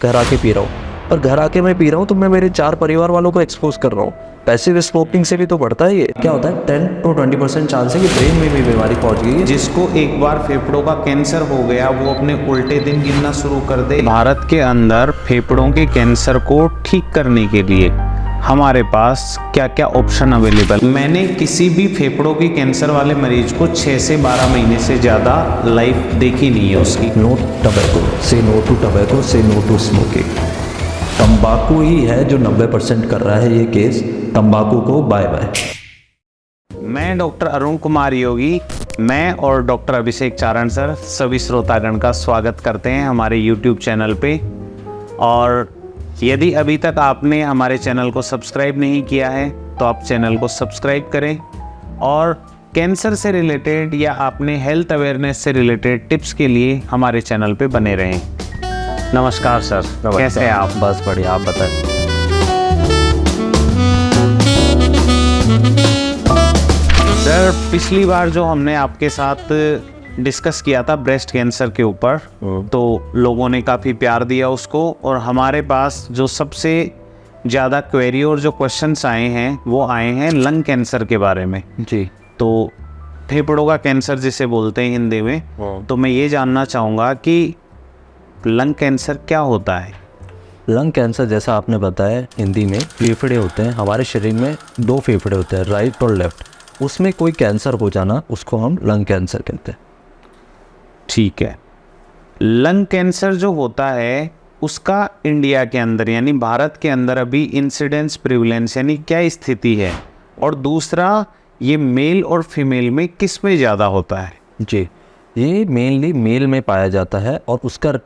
घर आके पी रहा हूँ, और घर आके मैं पी रहा हूँ तो मैं मेरे 4 परिवार वालों को एक्सपोज कर रहा हूँ। पैसिव स्मोकिंग से भी तो बढ़ता है। ये क्या होता है, 10 to 20% चांस है कि ब्रेन में भी बीमारी पहुंच गई है। जिसको एक बार फेफड़ों का कैंसर हो गया वो अपने उल्टे दिन गिनना शुरू कर दे। भारत के अंदर फेफड़ों के कैंसर को ठीक करने के लिए हमारे पास क्या क्या ऑप्शन अवेलेबल। मैंने किसी भी फेफड़ों के कैंसर वाले मरीज को 6 से 12 महीने से ज़्यादा लाइफ देखी नहीं है उसकी। नो टबैको, से नो टू टबैको, से नो टू स्मोकिंग। तंबाकू ही है जो 90% कर रहा है ये केस। तंबाकू को बाय बाय। मैं डॉक्टर अरुण कुमार योगी, मैं और डॉक्टर अभिषेक चारण सर सभी श्रोतागण का स्वागत करते हैं हमारे YouTube चैनल पे। और यदि अभी तक आपने हमारे चैनल को सब्सक्राइब नहीं किया है तो आप चैनल को सब्सक्राइब करें और कैंसर से रिलेटेड या आपने हेल्थ अवेयरनेस से रिलेटेड टिप्स के लिए हमारे चैनल पे बने रहें। नमस्कार सर, कैसे हैं आप? बस बढ़िया, आप बताएं। सर, पिछली बार जो हमने आपके साथ डिस्कस किया था ब्रेस्ट कैंसर के ऊपर, तो लोगों ने काफ़ी प्यार दिया उसको, और हमारे पास जो सबसे ज़्यादा क्वेरी और जो क्वेश्चंस आए हैं वो आए हैं लंग कैंसर के बारे में जी। तो फेफड़ों का कैंसर जिसे बोलते हैं हिंदी में। तो मैं ये जानना चाहूँगा कि लंग कैंसर क्या होता है? लंग कैंसर जैसा आपने बताया, हिंदी में फेफड़े होते हैं। हमारे शरीर में 2 फेफड़े होते हैं, राइट और लेफ्ट। उसमें कोई कैंसर हो जाना, उसको हम लंग कैंसर कहते हैं। ठीक है। लंग कैंसर जो होता है उसका इंडिया के अंदर यानी भारत के अंदर अभी इंसिडेंस प्रिवलेंस यानी क्या स्थिति है, और दूसरा ये मेल और फीमेल में किस में ज़्यादा होता है? जी, ये मेनली मेल में पाया जाता है, और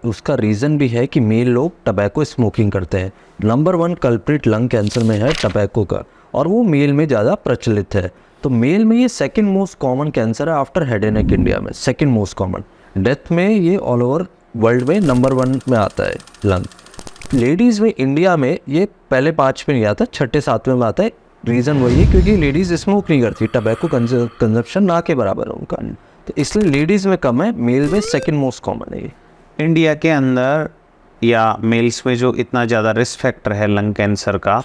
उसका रीज़न भी है कि मेल लोग टबैको स्मोकिंग करते हैं। नंबर 1 कल्प्रिट लंग कैंसर में है टबैको का, और वो मेल में ज़्यादा प्रचलित है। तो मेल में ये सेकंड मोस्ट कॉमन कैंसर है after head and neck. India में सेकंड मोस्ट कॉमन। डेथ में ये ऑल ओवर वर्ल्ड में नंबर 1 में आता है लंग। लेडीज़ में इंडिया में ये पहले 5 में नहीं आता, 6, 7वें में आता है। रीज़न वही है क्योंकि लेडीज़ स्मोक नहीं करती, टबैको कंजप्शन ना के बराबर है उनका, तो इसलिए लेडीज़ में कम है, मेल में सेकंड मोस्ट कॉमन है ये। इंडिया के अंदर या मेल्स में जो इतना ज़्यादा रिस्क फैक्टर है लंग कैंसर का,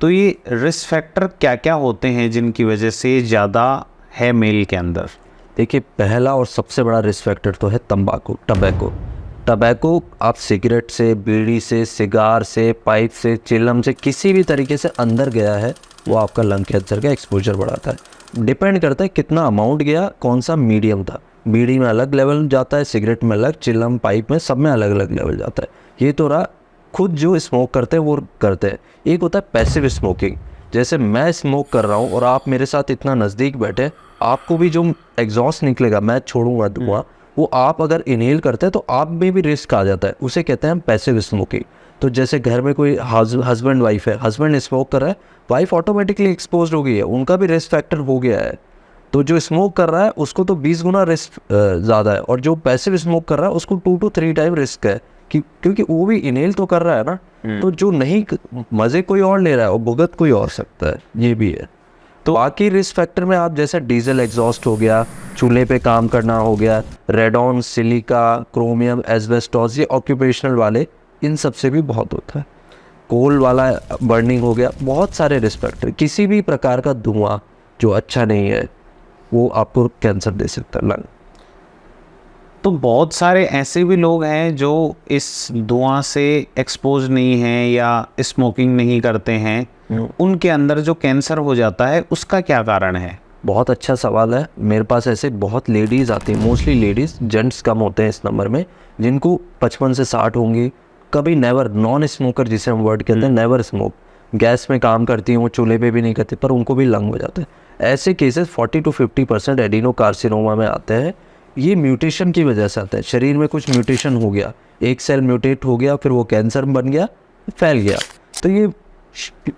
तो ये रिस्क फैक्टर क्या क्या होते हैं जिनकी वजह से ज़्यादा है मेल के अंदर? देखिए, पहला और सबसे बड़ा रिस्क फैक्टर तो है तंबाकू, टबैको। टबैको आप सिगरेट से, बीड़ी से, सिगार से, पाइप से, चिलम से किसी भी तरीके से अंदर गया है, वो आपका लंग कैंसर का एक्सपोजर बढ़ाता है। डिपेंड करता है कितना अमाउंट गया, कौन सा मीडियम था। बीड़ी में अलग लेवल जाता है, सिगरेट में अलग, चिलम, पाइप में, सब में अलग अलग लेवल जाता है। ये तो रहा खुद जो स्मोक करते हैं वो करते हैं। एक होता है पैसिव स्मोकिंग, जैसे मैं स्मोक कर रहा हूँ और आप मेरे साथ इतना नज़दीक बैठे, आपको भी जो एग्जॉस्ट निकलेगा, मैं छोड़ूंगा धुआं, वो आप अगर इनहेल करते हैं तो आप में भी रिस्क आ जाता है। उसे कहते हैं हम पैसिव स्मोकिंग। तो जैसे घर में कोई हस्बैंड वाइफ है, हस्बैंड स्मोक कर रहा है, वाइफ ऑटोमेटिकली एक्सपोज हो गई है, उनका भी रिस्क फैक्टर हो गया है। तो जो स्मोक कर रहा है उसको तो 20 गुना रिस्क ज़्यादा है, और जो पैसिव स्मोक कर रहा है उसको 2 to 3 टाइम रिस्क है, क्योंकि वो भी इनहेल तो कर रहा है ना। तो जो नहीं, मज़े कोई और ले रहा है और भुगत कोई और सकता है, ये भी है। तो बाकी रिस्क फैक्टर में आप जैसे डीजल एग्जॉस्ट हो गया, चूल्हे पे काम करना हो गया, रेडॉन, सिलिका, क्रोमियम, एस्बेस्टॉस, ये ऑक्यूपेशनल वाले, इन सब से भी बहुत होता है। कोल वाला बर्निंग हो गया, बहुत सारे रिस्क फैक्टर। किसी भी प्रकार का धुआं जो अच्छा नहीं है वो आपको कैंसर दे सकता है लंग। तो बहुत सारे ऐसे भी लोग हैं जो इस धुआं से एक्सपोज नहीं हैं या स्मोकिंग नहीं करते हैं, उनके अंदर जो कैंसर हो जाता है उसका क्या कारण है? बहुत अच्छा सवाल है। मेरे पास ऐसे बहुत लेडीज़ आती हैं, मोस्टली लेडीज़, जेंट्स कम होते हैं इस नंबर में, जिनको 55 से 60 होंगी, कभी नेवर, नॉन स्मोकर जिसे हम वर्ड कहते हैं, नेवर स्मोक, गैस में काम करती हैं, वो चूल्हे पे भी नहीं करती, पर उनको भी लंग हो जाते हैं। ऐसे केसेस 40 to 50% एडिनोकार्सिनोमा में आते हैं। ये म्यूटेशन की वजह से आता है, शरीर में कुछ म्यूटेशन हो गया, एक सेल म्यूटेट हो गया, फिर वो कैंसर बन गया, फैल गया। तो ये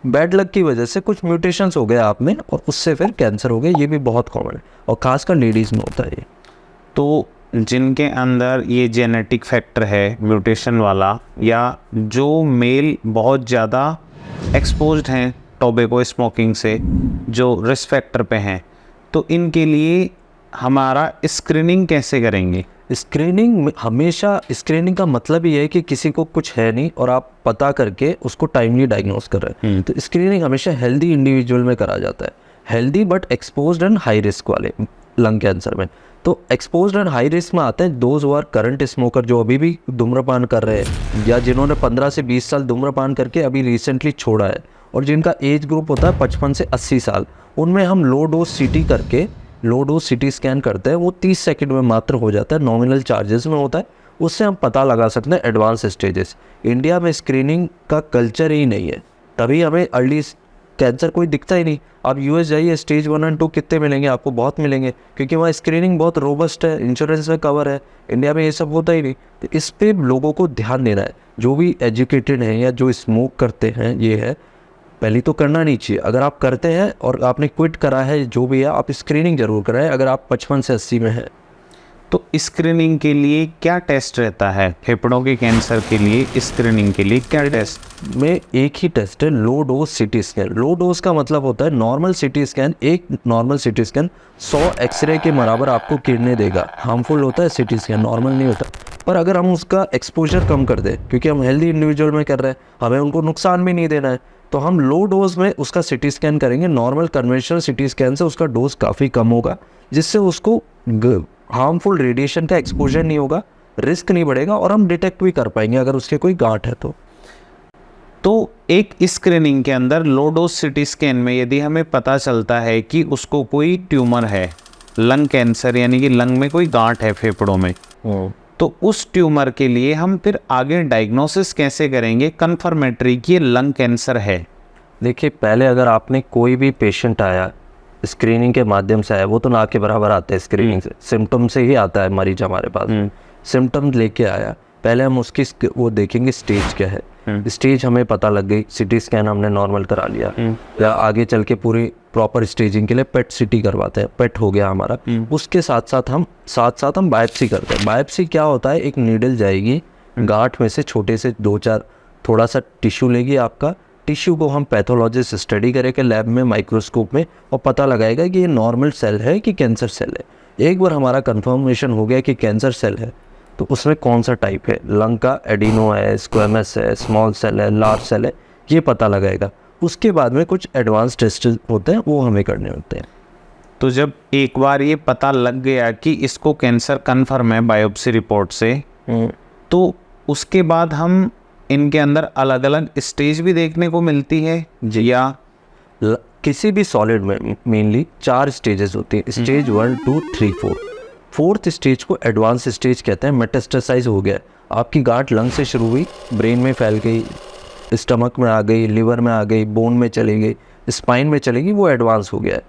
बैड लक की वजह से कुछ म्यूटेशंस हो गए आप में, और उससे फिर कैंसर हो गया। ये भी बहुत कॉमन है, और खासकर लेडीज़ में होता है ये। तो जिनके अंदर ये जेनेटिक फैक्टर है म्यूटेशन वाला, या जो मेल बहुत ज़्यादा एक्सपोज्ड हैं टोबैको स्मोकिंग से, जो रिस्क फैक्टर पे हैं, तो इनके लिए हमारा स्क्रीनिंग कैसे करेंगे? स्क्रीनिंग हमेशा, स्क्रीनिंग का मतलब ही है कि किसी को कुछ है नहीं और आप पता करके उसको टाइमली डायग्नोस कर रहे हैं। तो स्क्रीनिंग हमेशा हेल्दी इंडिविजुअल में करा जाता है, healthy but exposed and high risk वाले लंग कैंसर में। तो एक्सपोज्ड एंड हाई रिस्क में आते हैं दोज आर करंट स्मोकर, जो अभी भी धूम्रपान कर रहे हैं या जिन्होंने 15 से 20 साल धूम्रपान करके अभी रिसेंटली छोड़ा है, और जिनका एज ग्रुप होता है 55 से 80 साल। उनमें हम लो डोज सीटी करके, लो डोज सीटी स्कैन करते हैं, वो 30 सेकंड में मात्र हो जाता है, नॉमिनल चार्जेस में होता है। उससे हम पता लगा सकते हैं एडवांस स्टेजेस। इंडिया में स्क्रीनिंग का कल्चर ही नहीं है, तभी हमें अर्ली कैंसर कोई दिखता ही नहीं। आप यूएस जाइए, स्टेज 1 और 2 कितने मिलेंगे आपको? बहुत मिलेंगे, क्योंकि वहाँ स्क्रीनिंग बहुत रोबस्ट है, इंश्योरेंस में कवर है। इंडिया में ये सब होता ही नहीं। तो इस पे लोगों को ध्यान देना है, जो भी एजुकेटेड हैं या जो स्मोक करते हैं। ये है, पहले तो करना नहीं चाहिए। अगर आप करते हैं और आपने क्विट करा है, जो भी है, आप स्क्रीनिंग जरूर कराएं अगर आप 55 से 80 में हैं। तो स्क्रीनिंग के लिए क्या टेस्ट रहता है? फेफड़ों के कैंसर के लिए स्क्रीनिंग के लिए क्या टेस्ट? में एक ही टेस्ट है, low dose CT scan. Low dose का मतलब होता है नॉर्मल सीटी स्कैन। एक नॉर्मल सीटी स्कैन 100 एक्सरे के बराबर आपको किरणें देगा। हार्मफुल होता है सीटी स्कैन, नॉर्मल नहीं होता। पर अगर हम उसका एक्सपोजर कम कर दें, क्योंकि हम हेल्दी इंडिविजुअल में कर रहे हैं, हमें उनको नुकसान भी नहीं देना है, तो हम लो डोज में उसका सीटी स्कैन करेंगे। नॉर्मल कन्वेंशनल सीटी स्कैन से उसका डोज काफ़ी कम होगा, जिससे उसको हार्मफुल रेडिएशन का एक्सपोजर नहीं होगा, रिस्क नहीं बढ़ेगा, और हम डिटेक्ट भी कर पाएंगे अगर उसके कोई गांठ है तो एक स्क्रीनिंग के अंदर लो डोज सिटी स्कैन में यदि हमें पता चलता है कि उसको कोई ट्यूमर है, लंग कैंसर, यानी कि लंग में कोई गांठ है फेफड़ों में, तो उस ट्यूमर के लिए हम फिर आगे डायग्नोसिस कैसे करेंगे कंफर्मेटरी कि ये लंग कैंसर है? देखिए, पहले अगर आपने कोई भी पेशेंट आया स्क्रीनिंग के माध्यम से आया, वो तो ना के बराबर आता है स्क्रीनिंग से, सिम्टम से ही आता है मरीज हमारे पास। सिम्टम लेके आया, पहले हम उसकी वो देखेंगे स्टेज क्या है। स्टेज हमें पता लग गई, सीटी स्कैन हमने नॉर्मल करा लिया, या आगे चल के पूरी प्रॉपर स्टेजिंग के लिए पेट सीटी करवाते हैं, पेट हो गया हमारा। उसके साथ साथ हम बायोप्सी करते हैं। बायोप्सी क्या होता है? एक नीडल जाएगी, गांठ में से छोटे से 2-4 थोड़ा सा टिश्यू लेगी आपका। टिश्यू को हम पैथोलॉजिस्ट स्टडी करेंगे लैब में, माइक्रोस्कोप में, और पता लगाएगा कि ये नॉर्मल सेल है कि कैंसर सेल है। एक बार हमारा कंफर्मेशन हो गया कि कैंसर सेल है, तो उसमें कौन सा टाइप है, लंग का एडिनो है, स्क्वेमस है, स्मॉल सेल है, लार्ज सेल है, ये पता लगाएगा। उसके बाद में कुछ एडवांस टेस्ट होते हैं, वो हमें करने होते हैं। तो जब एक बार ये पता लग गया कि इसको कैंसर कन्फर्म है बायोप्सी रिपोर्ट से, तो उसके बाद हम इनके अंदर अलग अलग स्टेज भी देखने को मिलती है जी? या किसी भी सॉलिड में मेनली 4 स्टेजेस होती हैं, स्टेज 1, 2, 3, 4। फोर्थ स्टेज को एडवांस स्टेज कहते हैं। मेटास्टेसाइज हो गया, आपकी गांठ लंग से शुरू हुई, ब्रेन में फैल गई, स्टमक में आ गई, लिवर में आ गई, बोन में चली गई, स्पाइन में चलेगी, वो एडवांस हो गया है।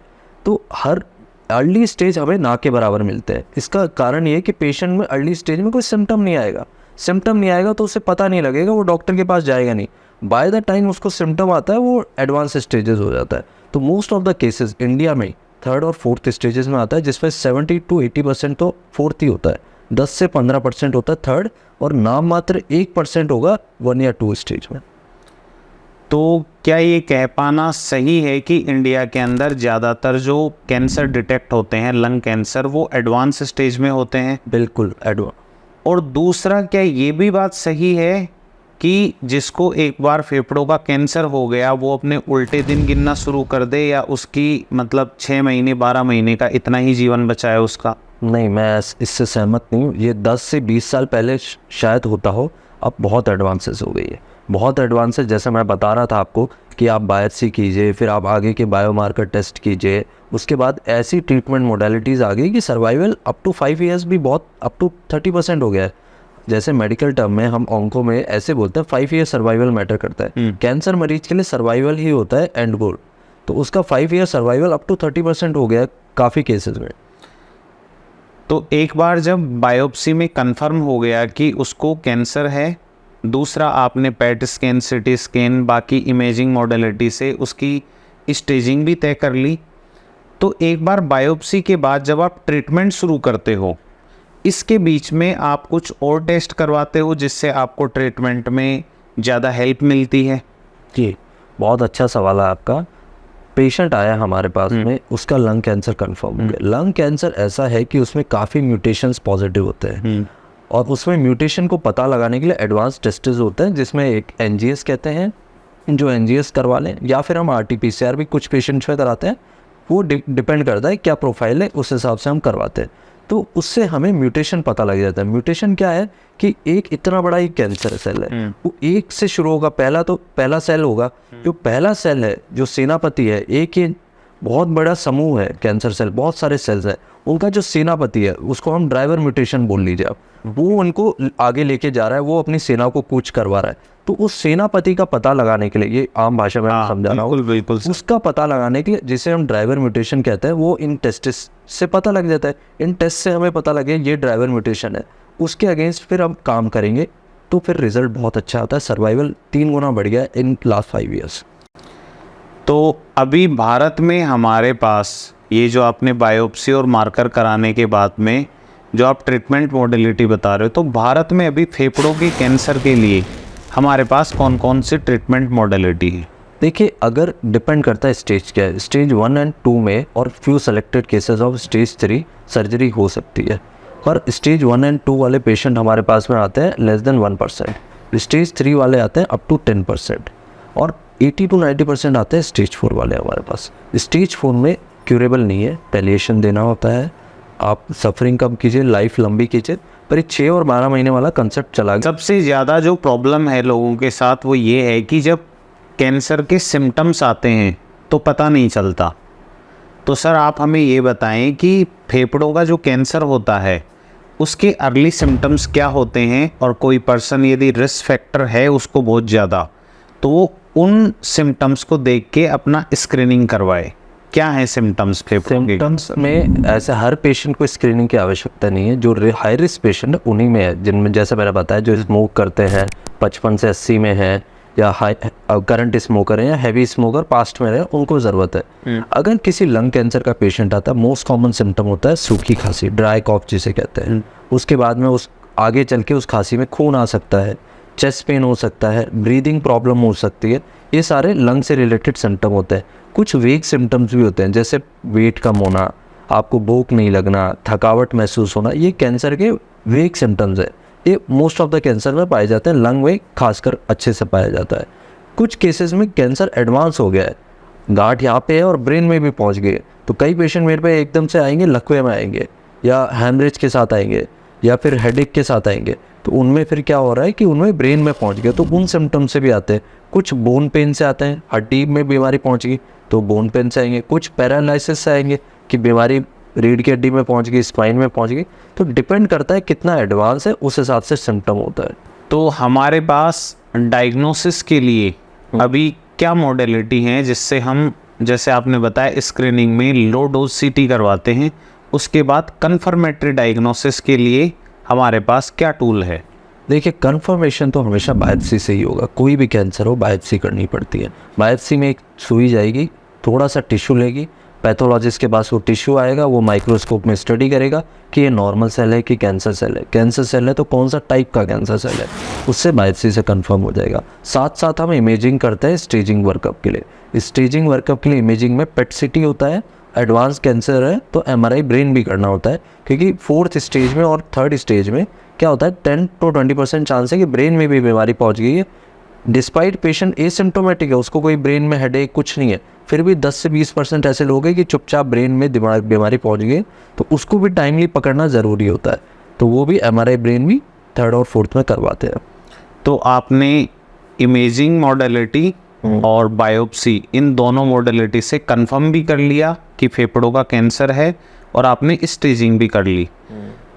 तो हर अर्ली स्टेज हमें ना के बराबर मिलते हैं। इसका कारण ये है कि पेशेंट में अर्ली स्टेज में कोई सिम्टम नहीं आएगा। सिम्टम नहीं आएगा तो उसे पता नहीं लगेगा, वो डॉक्टर के पास जाएगा नहीं। बाय द टाइम उसको सिम्टम आता है, वो एडवांस स्टेजेस हो जाता है। तो most of the cases India में 3rd और 4th स्टेजेस में आता है, जिसमें 70 to 80% तो 4th ही होता है, 10 से 15% होता है 3rd, और नाम मात्र 1% होगा 1 या 2 स्टेज में। तो क्या ये कह पाना सही है कि इंडिया के अंदर ज़्यादातर जो कैंसर डिटेक्ट होते हैं, लंग कैंसर, वो एडवांस स्टेज में होते हैं? बिल्कुल एडवांस। और दूसरा, क्या ये भी बात सही है कि जिसको एक बार फेफड़ों का कैंसर हो गया, वो अपने उल्टे दिन गिनना शुरू कर दे, या उसकी मतलब 6 महीने 12 महीने का इतना ही जीवन बचा है उसका? नहीं, मैं इससे सहमत नहीं हूँ। ये 10 से 20 साल पहले शायद होता हो, अब बहुत एडवांसेस हो गई है, बहुत एडवांसेस। जैसे मैं बता रहा था आपको कि आप बायोप्सी कीजिए, फिर आप आगे के बायोमार्कर टेस्ट कीजिए, उसके बाद ऐसी ट्रीटमेंट मोडालिटीज़ आ गई कि सर्वाइवल अप टू 5 ईयर्स भी बहुत, अप टू 30% हो गया है। जैसे मेडिकल टर्म में हम ऑन्को में ऐसे बोलते हैं 5 ईयर सर्वाइवल मैटर करता है। कैंसर मरीज के लिए सर्वाइवल ही होता है एंड गोल, तो उसका 5 ईयर सर्वाइवल अप टू 30% हो गया है काफ़ी केसेस में। तो एक बार जब बायोप्सी में कंफर्म हो गया कि उसको कैंसर है, दूसरा आपने पेट स्कैन, सीटी स्कैन, बाकी इमेजिंग मॉडलिटी से उसकी स्टेजिंग भी तय कर ली, तो एक बार बायोप्सी के बाद जब आप ट्रीटमेंट शुरू करते हो, इसके बीच में आप कुछ और टेस्ट करवाते हो जिससे आपको ट्रीटमेंट में ज़्यादा हेल्प मिलती है? जी, बहुत अच्छा सवाल है आपका। पेशेंट आया हमारे पास में, उसका लंग कैंसर कंफर्म हो गया। लंग कैंसर ऐसा है कि उसमें काफ़ी म्यूटेशंस पॉजिटिव होते हैं, और उसमें म्यूटेशन को पता लगाने के लिए एडवांस टेस्ट्स होते हैं, जिसमें एक NGS कहते हैं, जो NGS करवा लें, या फिर हम RT-PCR भी कुछ पेशेंट्स में कराते हैं। वो डिपेंड करता है क्या प्रोफाइल है, उस हिसाब से हम करवाते हैं। तो उससे हमें म्यूटेशन पता लग जाता है। म्यूटेशन क्या है कि एक इतना बड़ा एक कैंसर सेल है, वो एक से शुरू होगा। पहला सेल होगा, जो पहला सेल है, जो सेनापति है, एक ये बहुत बड़ा समूह है कैंसर सेल, बहुत सारे सेल्स हैं, उनका जो सेनापति है उसको हम ड्राइवर म्यूटेशन बोल लीजिए आप, वो उनको आगे लेके जा रहा है, वो अपनी सेना को कूच करवा रहा है। तो उस सेनापति का पता लगाने के लिए, ये आम भाषा में समझा रहा हूँ, बिल्कुल उसका पता लगाने के लिए, जिसे हम ड्राइवर म्यूटेशन कहते हैं, वो इन टेस्ट से पता लग जाता है। इन टेस्ट से हमें पता लगे ये ड्राइवर म्यूटेशन है, उसके अगेंस्ट फिर हम काम करेंगे, तो फिर रिजल्ट बहुत अच्छा आता है। सर्वाइवल 3 गुना बढ़ गया इन लास्ट 5 ईयर्स। तो अभी भारत में हमारे पास ये जो आपने बायोप्सी और मार्कर कराने के बाद में जो आप ट्रीटमेंट मॉडलिटी बता रहे हो, तो भारत में अभी फेफड़ों के कैंसर के लिए हमारे पास कौन कौन सी ट्रीटमेंट मॉडलिटी है? देखिए, अगर डिपेंड करता है स्टेज क्या है, स्टेज 1 और 2 में और few selected cases of stage 3 surgery हो सकती है। पर स्टेज 1 और 2 वाले पेशेंट हमारे पास में आते हैं लेस देन 1%, स्टेज 3 वाले आते हैं अप टू 10%, और 80 to 90% आते हैं स्टेज 4 वाले हमारे पास। स्टेज 4 में क्यूरेबल नहीं है, पैलिएशन देना होता है, आप सफरिंग कम कीजिए, लाइफ लंबी कीजिए, पर ये 6 और 12 महीने वाला कंसेप्ट चला गया। सबसे ज़्यादा जो प्रॉब्लम है लोगों के साथ वो ये है कि जब कैंसर के सिम्टम्स आते हैं तो पता नहीं चलता। तो सर आप हमें ये बताएं कि फेफड़ों का जो कैंसर होता है उसके अर्ली सिम्टम्स क्या होते हैं, और कोई पर्सन यदि रिस्क फैक्टर है उसको बहुत ज़्यादा, तो वो उन सिम्टम्स को देख के अपना स्क्रीनिंग करवाए। क्या है सिम्टम्स फेफड़ों के? सिम्टम्स में ऐसे हर पेशेंट को स्क्रीनिंग की आवश्यकता नहीं है। जो हाई रिस्क पेशेंट है उन्हीं में है, जिनमें जैसे मैंने बताया, जो स्मोक करते हैं, 55 से 80 में है, या हाई करंट स्मोकर है, या हैवी स्मोकर पास्ट में है, उनको ज़रूरत है। अगर किसी लंग कैंसर का पेशेंट आता है, मोस्ट कॉमन सिम्टम होता है सूखी खांसी, ड्राई कॉफ जिसे कहते हैं। उसके बाद में उस आगे चल के उस खांसी में खून आ सकता है, चेस्ट पेन हो सकता है, ब्रीदिंग प्रॉब्लम हो सकती है। ये सारे लंग से रिलेटेड सिम्टम होते हैं। कुछ वीक सिम्टम्स भी होते हैं, जैसे वेट कम होना, आपको भूख नहीं लगना, थकावट महसूस होना, ये कैंसर के वीक सिम्टम्स है। ये मोस्ट ऑफ द कैंसर में पाए जाते हैं, लंग में खासकर अच्छे से पाया जाता है। कुछ केसेस में कैंसर एडवांस हो गया है, गांठ यहाँ पे है और ब्रेन में भी पहुँच गए, तो कई पेशेंट मेरे पे एकदम से आएंगे, लकवे में आएंगे, या हैमरेज के साथ आएंगे, या फिर हेडेक के साथ आएंगे। तो उनमें फिर क्या हो रहा है कि उनमें ब्रेन में पहुंच गया, तो उन सिम्टम से भी आते हैं। कुछ बोन पेन से आते हैं, हड्डी में बीमारी पहुंच गई तो बोन पेन से आएंगे। कुछ पैरालिसिस से आएंगे कि बीमारी रीढ़ की हड्डी में पहुंच गई, स्पाइन में पहुंच गई। तो डिपेंड करता है कितना एडवांस है, उस हिसाब से सिम्टम होता है। तो हमारे पास डायग्नोसिस के लिए अभी क्या मॉडलिटी है, जिससे हम, जैसे आपने बताया, स्क्रीनिंग में लो डोज CT करवाते हैं, उसके बाद कन्फर्मेटरी डायग्नोसिस के लिए हमारे पास क्या टूल है? देखिए, कंफर्मेशन तो हमेशा बायोप्सी से ही होगा। कोई भी कैंसर हो, बायोप्सी करनी पड़ती है। बायोप्सी में एक सुई जाएगी, थोड़ा सा टिश्यू लेगी, पैथोलॉजिस्ट के पास वो टिश्यू आएगा, वो माइक्रोस्कोप में स्टडी करेगा कि ये नॉर्मल सेल है कि कैंसर सेल है। कैंसर सेल है तो कौन सा टाइप का कैंसर सेल है, उससे बायोप्सी से कंफर्म हो जाएगा। साथ साथ हम इमेजिंग करते हैं स्टेजिंग वर्कअप के लिए। स्टेजिंग वर्कअप के लिए इमेजिंग में पेट CT होता है। एडवांस कैंसर है तो MRI ब्रेन भी करना होता है, क्योंकि 4th स्टेज में और 3rd स्टेज में क्या होता है, 10 to 20% चांस है कि ब्रेन में भी बीमारी पहुंच गई है। डिस्पाइट पेशेंट एसिम्टोमेटिक है, उसको कोई ब्रेन में हेडेक कुछ नहीं है, फिर भी 10 से 20% ऐसे लोग हैं कि चुपचाप ब्रेन में बीमारी पहुंच गई, तो उसको भी टाइमली पकड़ना ज़रूरी होता है। तो वो भी MRI ब्रेन भी 3rd और 4th में करवाते हैं। तो आपने इमेजिंग मॉडलिटी और बायोप्सी, इन दोनों मॉडलिटी से कंफर्म भी कर लिया कि फेफड़ों का कैंसर है, और आपने स्टेजिंग भी कर ली।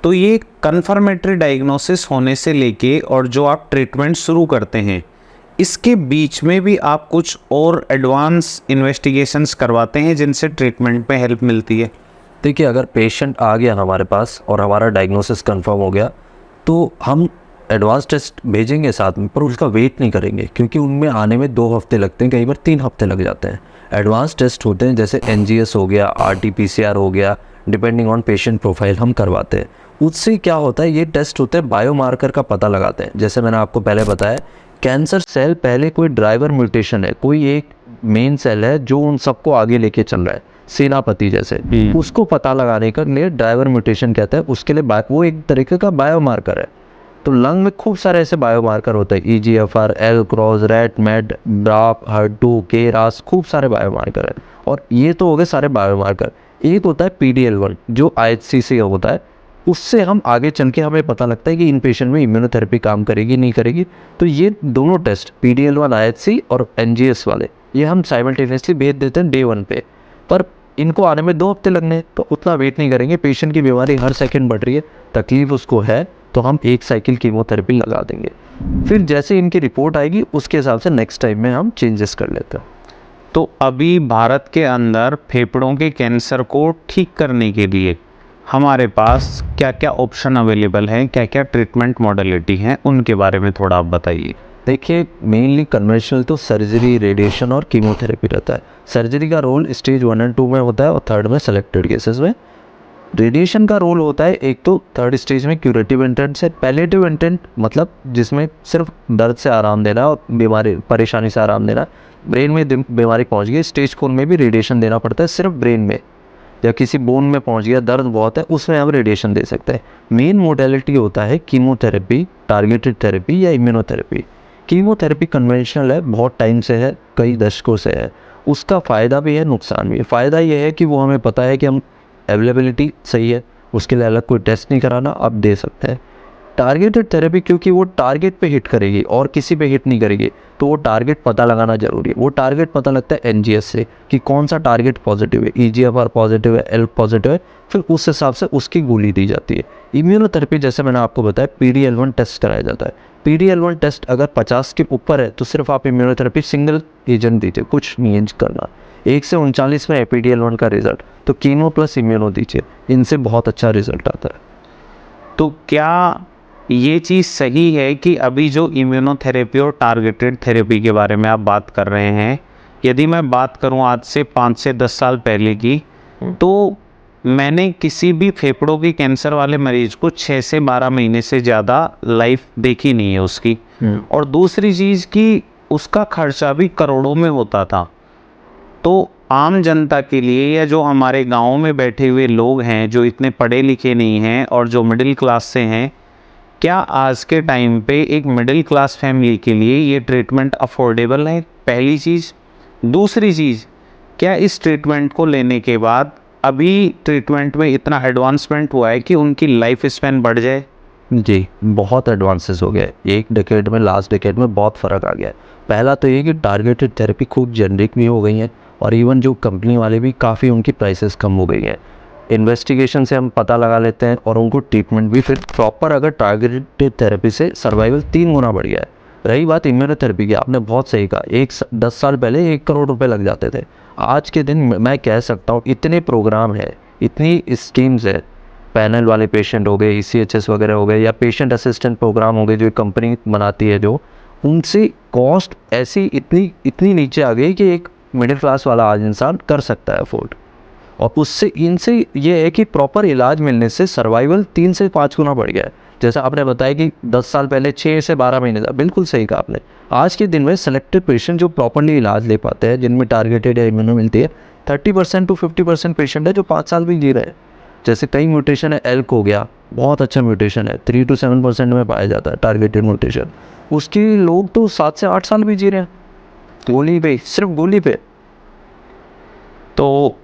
तो ये कन्फर्मेटरी डायग्नोसिस होने से लेके और जो आप ट्रीटमेंट शुरू करते हैं, इसके बीच में भी आप कुछ और एडवांस इन्वेस्टिगेशंस करवाते हैं जिनसे ट्रीटमेंट में हेल्प मिलती है? देखिए, अगर पेशेंट आ गया हमारे पास और हमारा डायग्नोसिस कंफर्म हो गया, तो हम एडवांस टेस्ट भेजेंगे साथ में, पर उसका वेट नहीं करेंगे, क्योंकि उनमें आने में 2 हफ्ते लगते हैं, कई बार 3 हफ्ते लग जाते हैं। एडवांस टेस्ट होते हैं, जैसे NGS हो गया, RT-PCR हो गया, डिपेंडिंग ऑन पेशेंट प्रोफाइल हम करवाते हैं। उससे क्या होता है, ये टेस्ट होते हैं बायोमार्कर का पता लगाते हैं। जैसे मैंने आपको पहले बताया, कैंसर सेल पहले कोई ड्राइवर म्यूटेशन है, कोई एक मेन सेल है जो उन सबको आगे लेके चल रहा है, सेनापति जैसे, उसको पता लगाने का लिए ड्राइवर म्यूटेशन कहते हैं। उसके लिए वो एक तरीके का बायोमार्कर है। तो लंग में खूब सारे ऐसे बायोमार्कर होते हैं, EGFR, एल क्रॉस, रैट मेड, ब्राप, HER2, KRAS, खूब सारे बायोमार्कर है। और ये तो हो गए सारे बायोमार्कर। एक होता है PDL1 जो IHC से होता है, उससे हम आगे चल के हमें पता लगता है कि इन पेशेंट में इम्यूनोथेरेपी काम करेगी नहीं करेगी। तो ये दोनों टेस्ट PDL1 IHC और NGS वाले ये हम साइमल्टेनियसली भेज देते हैं डे 1 पे। पर इनको आने में 2 हफ्ते लगने हैं, तो उतना वेट नहीं करेंगे। पेशेंट की बीमारी हर सेकंड बढ़ रही है, तकलीफ उसको है, तो हम 1 साइकिल कीमोथेरेपी लगा देंगे। फिर जैसे इनकी रिपोर्ट आएगी उसके हिसाब से नेक्स्ट टाइम में हम चेंजेस कर लेते हैं। तो अभी भारत के अंदर फेफड़ों के कैंसर को ठीक करने के लिए हमारे पास क्या क्या ऑप्शन अवेलेबल हैं, क्या क्या ट्रीटमेंट मॉडलिटी हैं, उनके बारे में थोड़ा आप बताइए। देखिए, मेनली कन्वेंशनल तो सर्जरी, रेडिएशन और कीमोथेरेपी रहता है। सर्जरी का रोल स्टेज 1 और 2 में होता है और 3rd में सेलेक्टेड केसेस में। रेडिएशन का रोल होता है एक तो 3rd स्टेज में क्यूरेटिव इंटेंट से। पैलेटिव इंटेंट मतलब जिसमें सिर्फ दर्द से आराम देना और बीमारी परेशानी से आराम देना। ब्रेन में बीमारी पहुंच गई, स्टेज 4 में भी रेडिएशन देना पड़ता है सिर्फ ब्रेन में, या किसी बोन में पहुंच गया, दर्द बहुत है, उसमें हम रेडिएशन दे सकते हैं। मेन मोडेलिटी होता है कीमोथेरेपी, टारगेटेड थेरेपी या इम्यूनोथेरेपी। कीमोथेरेपी कन्वेंशनल है, बहुत टाइम से है, कई दशकों से है। उसका फ़ायदा भी है, नुकसान भी है। फ़ायदा ये है कि वो हमें पता है कि हम अवेलेबिलिटी सही है, उसके लिए अलग कोई टेस्ट नहीं कराना, अब दे सकते हैं। टारगेटेड थेरेपी क्योंकि वो टारगेट पे हिट करेगी और किसी पे हिट नहीं करेगी, तो वो टारगेट पता लगाना जरूरी है। वो टारगेट पता लगता है NGS से कि कौन सा टारगेट पॉजिटिव है, EGFR पॉजिटिव है, एल पॉजिटिव है, फिर उस हिसाब से उसकी गोली दी जाती है। इम्यूनोथेरेपी जैसे मैंने आपको बताया, PDL1 टेस्ट कराया जाता है। PDL1 टेस्ट अगर 50 के ऊपर है तो सिर्फ आप इम्यूनोथेरेपी सिंगल एजेंट दीजिए, कुछ नहीं एंज करना। 1 से 39 में है PDL1 का रिजल्ट, तो कीमो प्लस इम्यूनो दीजिए, इनसे बहुत अच्छा रिजल्ट आता है। तो क्या ये चीज़ सही है कि अभी जो इम्यूनोथेरेपी और टारगेटेड थेरेपी के बारे में आप बात कर रहे हैं, यदि मैं बात करूं आज से 5 से 10 साल पहले की, तो मैंने किसी भी फेफड़ों की कैंसर वाले मरीज को 6 से 12 महीने से ज़्यादा लाइफ देखी नहीं है उसकी। और दूसरी चीज़ कि उसका खर्चा भी करोड़ों में होता था। तो आम जनता के लिए या जो हमारे गाँव में बैठे हुए लोग हैं जो इतने पढ़े लिखे नहीं हैं और जो मिडिल क्लास से हैं, क्या आज के टाइम पे एक मिडिल क्लास फैमिली के लिए ये ट्रीटमेंट अफोर्डेबल है? पहली चीज़। दूसरी चीज़, क्या इस ट्रीटमेंट को लेने के बाद अभी ट्रीटमेंट में इतना एडवांसमेंट हुआ है कि उनकी लाइफ स्पैन बढ़ जाए? जी, बहुत एडवांसेस हो गया है। एक डेकेड में, लास्ट डेकेड में बहुत फ़र्क आ गया है। पहला तो ये कि टारगेटेड थेरेपी खूब जेनरिक भी हो गई हैं और इवन जो कंपनी वाले भी काफ़ी उनकी प्राइसेस कम हो गई हैं। इन्वेस्टिगेशन से हम पता लगा लेते हैं और उनको ट्रीटमेंट भी फिर प्रॉपर, अगर टारगेटेड थेरेपी से सर्वाइवल 3 गुना बढ़ गया है। रही बात इम्यूनोथेरेपी की, आपने बहुत सही कहा, 10 साल पहले 1 करोड़ रुपए लग जाते थे। आज के दिन मैं कह सकता हूँ इतने प्रोग्राम है, इतनी स्कीम्स है, पैनल वाले पेशेंट हो गए, ECHS वगैरह हो गए, या पेशेंट असिस्टेंट प्रोग्राम हो गए जो कंपनी बनाती है, जो उनसे कॉस्ट ऐसी इतनी नीचे आ गई कि एक मिडिल क्लास वाला आज इंसान कर सकता है अफोर्ड। और उससे इनसे ये है कि प्रॉपर इलाज मिलने से सर्वाइवल 3 से 5 गुना बढ़ गया है। जैसा आपने बताया कि 10 साल पहले 6 से 12 महीने था, बिल्कुल सही कहा आपने। आज के दिन में सेलेक्टेड पेशेंट जो प्रॉपरली इलाज ले पाते हैं, जिनमें टारगेटेड या इम्यूनो मिलती है, 30% to 50% पेशेंट है जो 5 साल भी जी रहे हैं। जैसे कई म्यूटेशन है, एल्क हो गया, बहुत अच्छा म्यूटेशन है, 3 to 7% में पाया जाता है टारगेटेड म्यूटेशन। उसके लोग तो 7 से 8 साल भी जी रहे हैं, गोली पे, सिर्फ गोली पे। तो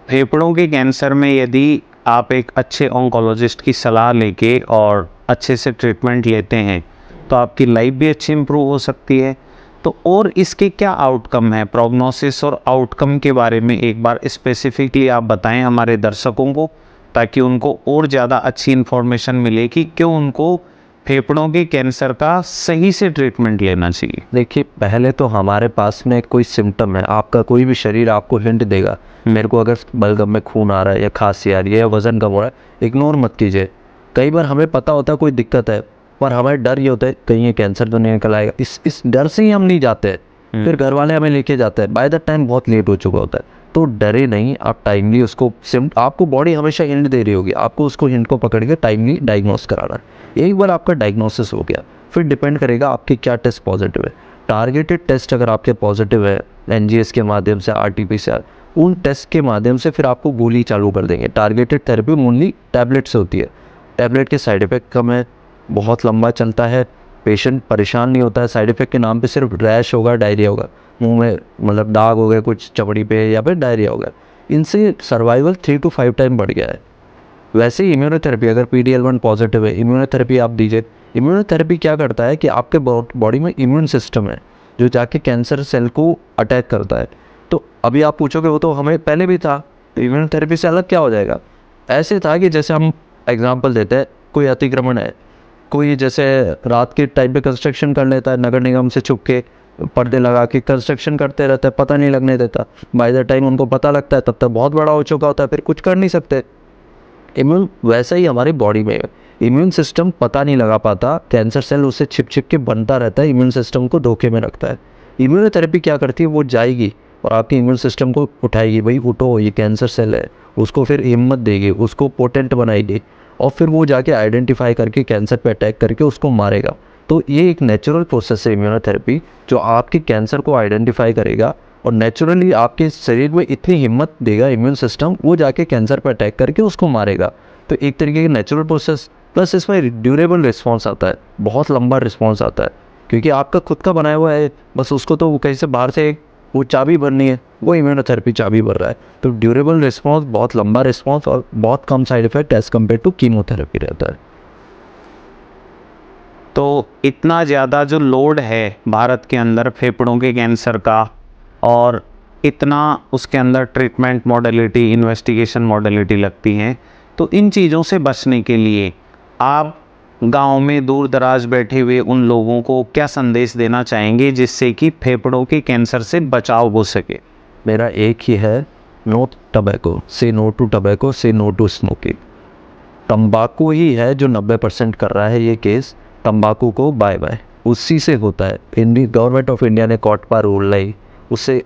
फेफड़ों के कैंसर में यदि आप एक अच्छे ऑन्कोलॉजिस्ट की सलाह लेके और अच्छे से ट्रीटमेंट लेते हैं तो आपकी लाइफ भी अच्छी इम्प्रूव हो सकती है। तो और इसके क्या आउटकम है, प्रोग्नोसिस और आउटकम के बारे में एक बार स्पेसिफिकली आप बताएं हमारे दर्शकों को, ताकि उनको और ज़्यादा अच्छी इन्फॉर्मेशन मिले कि क्यों उनको फेफड़ों के कैंसर का सही से ट्रीटमेंट लेना चाहिए। देखिए, पहले तो हमारे पास में कोई सिम्टम है, आपका कोई भी शरीर आपको हिंट देगा, मेरे को अगर बलगम में खून आ रहा है या खांसी आ रही है या वजन कम हो रहा है, इग्नोर मत कीजिए। कई बार हमें पता होता है कोई दिक्कत है, पर हमारे डर ये होता है कहीं ये कैंसर तो नहीं निकल आएगा। इस डर से ही हम नहीं जाते, फिर घर वाले हमें लेके जाते हैं, बाय द टाइम बहुत लेट हो चुका होता है। तो डरे नहीं, आप टाइमली उसको आपको बॉडी हमेशा हिंट दे रही होगी, आपको उसको हिंट को पकड़ के टाइमली डायग्नोस कराना है। एक बार आपका डायग्नोसिस हो गया, फिर डिपेंड करेगा आपके क्या टेस्ट पॉजिटिव है। टारगेटेड टेस्ट अगर आपके पॉजिटिव है NGS के माध्यम से, RT-PCR, उन टेस्ट के माध्यम से फिर आपको गोली चालू कर देंगे। टारगेटेड थेरेपी ओनली टैबलेट से होती है। टैबलेट के साइड इफ़ेक्ट कम है, बहुत लंबा चलता है, पेशेंट परेशान नहीं होता है। साइड इफ़ेक्ट के नाम पे सिर्फ रैश होगा, डायरिया होगा, मुंह में मतलब दाग हो गए कुछ चमड़ी पे, या फिर डायरिया होगा। इनसे सर्वाइवल 3 to 5 टाइम बढ़ गया है। वैसे ही इम्यूनोथेरेपी, अगर PD-L1 पॉजिटिव है, इम्यूनोथेरेपी आप दीजिए। इम्यूनोथेरेपी क्या करता है कि आपके बॉडी में इम्यून सिस्टम है जो जाके कैंसर सेल को अटैक करता है। तो अभी आप पूछोगे वो तो हमें पहले भी था, तो इम्यूनोथेरेपी से अलग क्या हो जाएगा? ऐसे था कि जैसे हम एग्जांपल देते हैं, कोई अतिक्रमण है, कोई जैसे रात के टाइम पे कंस्ट्रक्शन कर लेता है, नगर निगम से छुप के पर्दे लगा के कंस्ट्रक्शन करते रहते हैं, पता नहीं लगने देता। बाय द टाइम उनको पता लगता है तब तक बहुत बड़ा हो चुका होता है, फिर कुछ कर नहीं सकते। इम्यून वैसा ही हमारी बॉडी में है। इम्यून सिस्टम पता नहीं लगा पाता, कैंसर सेल उससे छिप छिप के बनता रहता है, इम्यून सिस्टम को धोखे में रखता है। इम्यूनोथेरेपी क्या करती है, वो जाएगी और आपके इम्यून सिस्टम को उठाएगी, भाई उठो ये कैंसर सेल है, उसको फिर हिम्मत देगी, उसको पोटेंट बनाएगी, और फिर वो जाके आइडेंटिफाई करके कैंसर पे अटैक करके उसको मारेगा। तो ये एक नेचुरल प्रोसेस है इम्यूनोथेरेपी, जो आपके कैंसर को आइडेंटिफाई करेगा और नेचुरली आपके शरीर में इतनी हिम्मत देगा इम्यून सिस्टम, वो जाके कैंसर पर अटैक करके उसको मारेगा। तो एक तरीके की नेचुरल प्रोसेस, प्लस इसमें ड्यूरेबल रिस्पॉन्स आता है, बहुत लंबा रिस्पॉन्स आता है, क्योंकि आपका खुद का बनाया हुआ है, बस उसको तो कहीं से बाहर से वो चाबी भरनी है, वो इम्यूनोथेरेपी चाबी भर रहा है। तो ड्यूरेबल रिस्पॉन्स, बहुत लंबा रिस्पॉन्स और बहुत कम side effect as compared to chemotherapy रहता है। तो इतना ज़्यादा जो लोड है भारत के अंदर फेफड़ों के कैंसर का, और इतना उसके अंदर ट्रीटमेंट मॉडलिटी, इन्वेस्टिगेशन मॉडलिटी लगती हैं, तो इन चीज़ों से बचने के लिए आप गांव में दूर दराज बैठे हुए उन लोगों को क्या संदेश देना चाहेंगे जिससे कि फेफड़ों के कैंसर से बचाव हो सके? मेरा एक ही है, नो टबैको, से नो टू टबैको, से नो टू स्मोकिंग। तंबाकू ही है जो 90% कर रहा है ये केस, तंबाकू को बाय बाय, उसी से होता है। गवर्नमेंट ऑफ इंडिया ने कॉटपा रूल लाई, उससे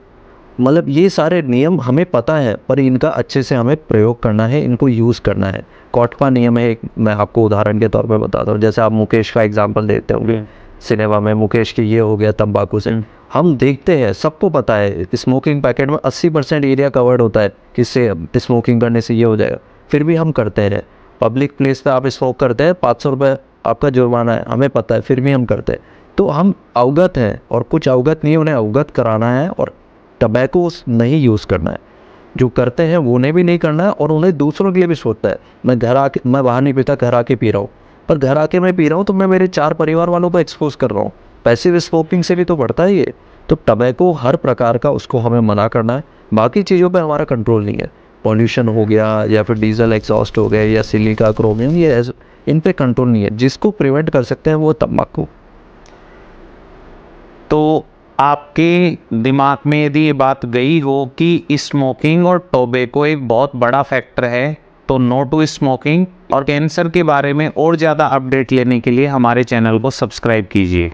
मतलब ये सारे नियम हमें पता है, पर इनका अच्छे से हमें प्रयोग करना है, इनको यूज़ करना है। कॉटपा नियम है एक, मैं आपको उदाहरण के तौर पे बताता हूँ। जैसे आप मुकेश का एग्जांपल देते होंगे सिनेमा में, मुकेश की ये हो गया तंबाकू से। हम देखते हैं, सबको पता है स्मोकिंग पैकेट में 80% एरिया कवर्ड होता है, किससे स्मोकिंग करने से ये हो जाएगा, फिर भी हम करते हैं। पब्लिक प्लेस पे आप स्मोक करते हैं, 500 रुपये आपका जुर्माना है, हमें पता है, फिर भी हम करते हैं। तो हम अवगत हैं, और कुछ अवगत नहीं, उन्हें अवगत कराना है, और टबैको नहीं यूज़ करना है। जो करते हैं उन्हें भी नहीं करना है, और उन्हें दूसरों के लिए भी सोचता है, मैं बाहर नहीं पीता, घर आके पी रहा हूँ, पर घर आके मैं पी रहा हूँ तो मैं मेरे 4 परिवार वालों को एक्सपोज कर रहा हूँ। पैसिव स्मोकिंग से भी तो बढ़ता है ये। तो टबैको हर प्रकार का, उसको हमें मना करना है। बाकी चीज़ों पे हमारा कंट्रोल नहीं है, पॉल्यूशन हो गया, या फिर डीजल एग्जॉस्ट हो गए, या सिलिका, क्रोमियम, ये इन पे कंट्रोल नहीं है। जिसको प्रिवेंट कर सकते हैं वो तंबाकू। तो आपके दिमाग में यदि ये बात गई हो कि स्मोकिंग और टोबैको एक बहुत बड़ा फैक्टर है, तो नो टू स्मोकिंग, और कैंसर के बारे में और ज़्यादा अपडेट लेने के लिए हमारे चैनल को सब्सक्राइब कीजिए।